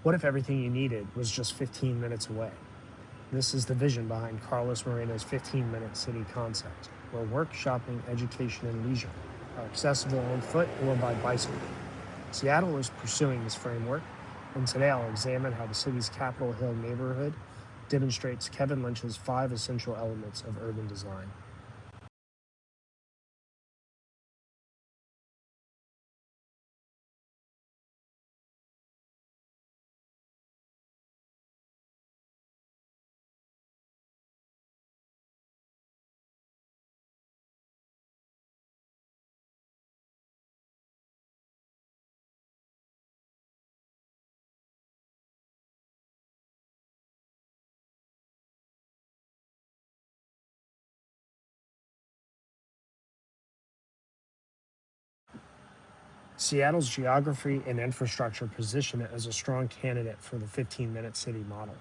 What if everything you needed was just 15 minutes away? This is the vision behind Carlos Moreno's 15-minute city concept, where work, shopping, education, and leisure are accessible on foot or by bicycle. Seattle is pursuing this framework, and today I'll examine how the city's Capitol Hill neighborhood demonstrates Kevin Lynch's 5 essential elements of urban design. Seattle's geography and infrastructure position it as a strong candidate for the 15-minute city model.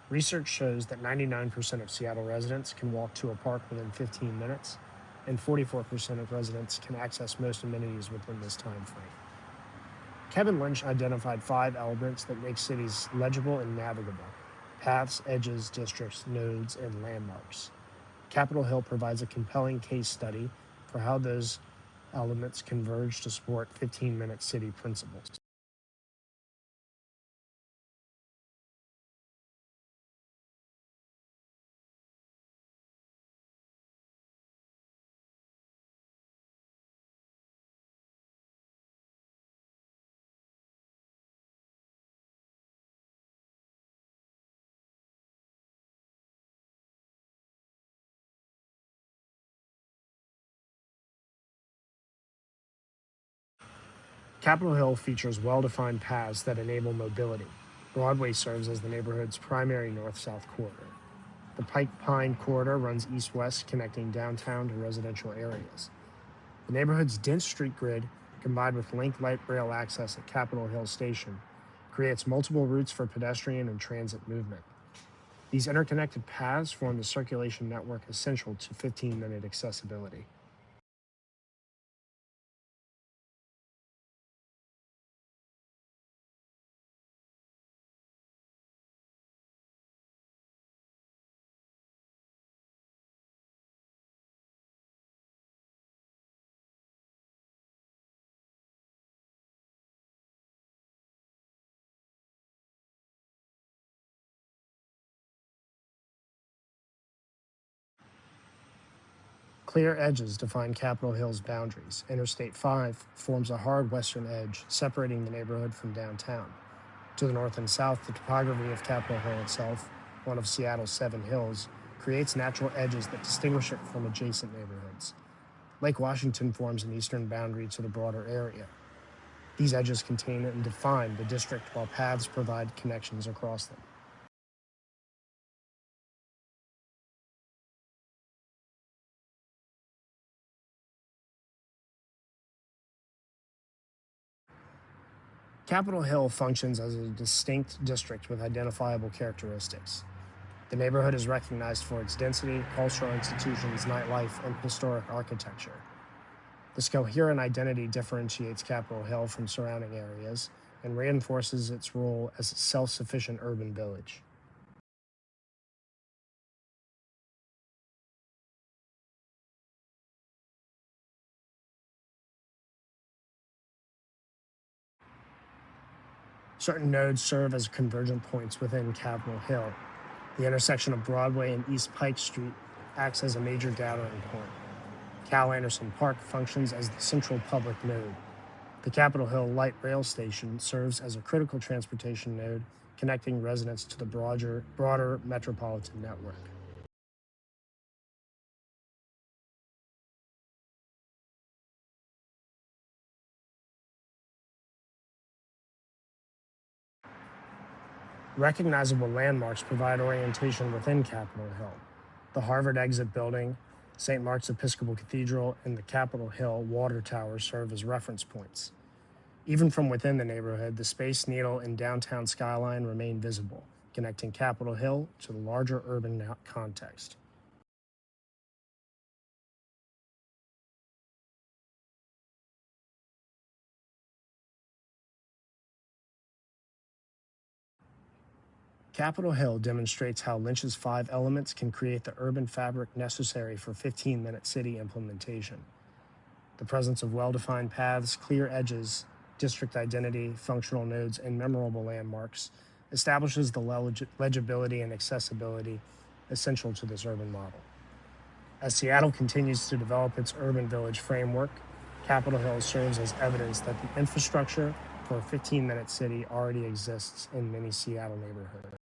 Research shows that 99% of Seattle residents can walk to a park within 15 minutes, and 44% of residents can access most amenities within this time frame. Kevin Lynch identified 5 elements that make cities legible and navigable: paths, edges, districts, nodes, and landmarks. Capitol Hill provides a compelling case study for how those elements converge to support 15-minute city principles. Capitol Hill features well-defined paths that enable mobility. Broadway serves as the neighborhood's primary north-south corridor. The Pike Pine corridor runs east-west, connecting downtown to residential areas. The neighborhood's dense street grid, combined with link light rail access at Capitol Hill Station, creates multiple routes for pedestrian and transit movement. These interconnected paths form the circulation network essential to 15-minute accessibility. Clear edges define Capitol Hill's boundaries. Interstate 5 forms a hard western edge, separating the neighborhood from downtown. To the north and south, the topography of Capitol Hill itself, one of Seattle's 7 hills, creates natural edges that distinguish it from adjacent neighborhoods. Lake Washington forms an eastern boundary to the broader area. These edges contain and define the district, while paths provide connections across them. Capitol Hill functions as a distinct district with identifiable characteristics. The neighborhood is recognized for its density, cultural institutions, nightlife, and historic architecture. This coherent identity differentiates Capitol Hill from surrounding areas and reinforces its role as a self-sufficient urban village. Certain nodes serve as convergent points within Capitol Hill. The intersection of Broadway and East Pike Street acts as a major gathering point. Cal Anderson Park functions as the central public node. The Capitol Hill Light Rail Station serves as a critical transportation node, connecting residents to the broader metropolitan network. Recognizable landmarks provide orientation within Capitol Hill. The Harvard Exit Building, St. Mark's Episcopal Cathedral, and the Capitol Hill Water Tower serve as reference points. Even from within the neighborhood, the Space Needle and downtown skyline remain visible, connecting Capitol Hill to the larger urban context. Capitol Hill demonstrates how Lynch's 5 elements can create the urban fabric necessary for 15-minute city implementation. The presence of well-defined paths, clear edges, district identity, functional nodes, and memorable landmarks establishes the legibility and accessibility essential to this urban model. As Seattle continues to develop its urban village framework, Capitol Hill serves as evidence that the infrastructure for a 15-minute city already exists in many Seattle neighborhoods.